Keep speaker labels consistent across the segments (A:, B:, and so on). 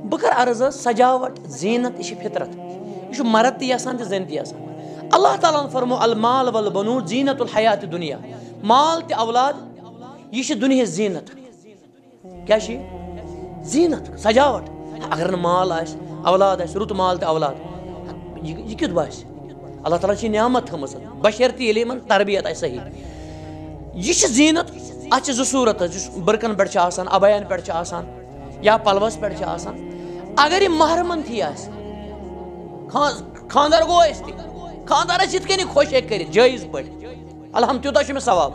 A: बह कर अर्ज सजावट जीनत यह फितरत यह मर्द तसान तो जन तसान अल्लाह ताला फरमो अल माल वल बनून जीनतुल हयात दुनिया माल तो औलाद यह दुनिया जीनत क्या जीनत सजावट अगर न माल औलाद रुत माल तो औलाद यह क्युत बास अल्लाह ताला की नियामत थमस बशर्ती यमन तरबियत सही यह जीनत अत जो सूरत बरकन पे अबयन पे या पलवस पे अगर यह महरमन थी खानदार गो खानदारस ये कन खुश कर जायज पे अलहम त्यूत में सवाब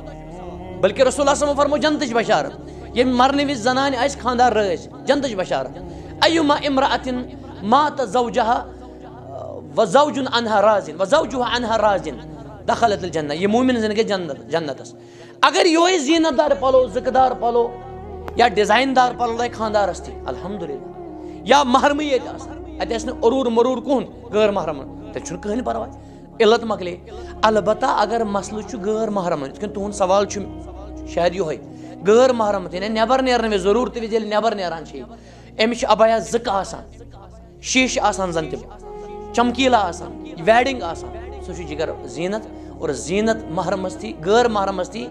A: बल्कि रसूल फरमो जन्नत बशारत ये मरने विज जनान खानदार रज जन्नत बशारत अयुमा इमरातिन मात ज़ौजहा व ज़ौजुन अनहा राजिन व ज़ौजुहा अनहा राजिन दखलत जन्नत ये मोमिन गए जन्नतस अगर ये जीनतदार पलो ज़िकदार पलो या डिजाइनदार पलो खानदारस थी अल्हम्दुलिल्लाह या महरमी अत अरूर मरूर कुन गैर महरमन तेल कहन परवाह इल्लत मकले अलबत्ता अगर मसल गैर महरमन तुहद सवाल शायद ये गैर महरमत यानी नबर नेरन जरूरत विज नबर नेरान अमिस अबाया ज़िक शीश जन तम चमकीला वेडिंग सह जिगर जीनत और जीनत महरमस थी गैर महरमस थी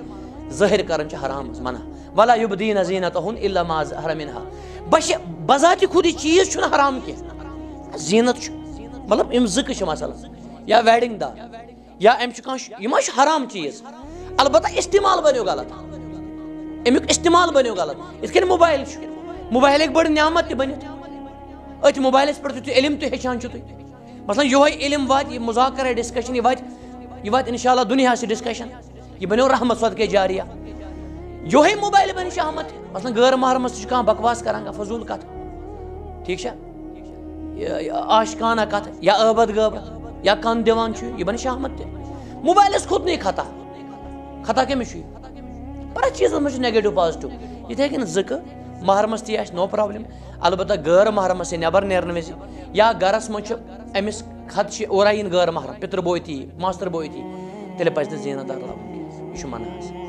A: ज़ाहिर कर हराम मना वला युबदीन ज़ीनतहुन इल्ला मा ज़हरा मिनहा बज़ात खुद चीज़ हराम कह जीनत मतलब अम ज़िक मसल या वेडिंग दार या अम हराम चीज़ अलबत्ता इस्तेमाल बनो गलत अमुक इस्तेमाल बनो गलत इत मोबाइल मोबाइल बड़ नियामत बन अत मोबाइल पे इलम तो हेचान मसलन यो इलम वात मुज़ाकर डिस्कशन यह वात इंशाअल्लाह दुनिया से डिस्कशन यह बनो रहमत सदक़े जारिया यो मोबाइल बन शहमत मसलन गैर महरमस कह बकवास करान फजूल कथ ठीक आशकाना कथ या अबद गबत या कन दिवान यह बन शहमत मोबाइल खुद नहीं खता कमिस पर चीज़ मे नेगेटिव पॉजिटिव इथे कन ज़िक महरमस ती नो प्रॉब्लम अलबत्ता गैर महरमस नबर नेरन विज या गरस मज अमिस खत और गैर महरम पितर बोय थी मास्तर बोय थी तेल पज जीनतदार लावन यह मना।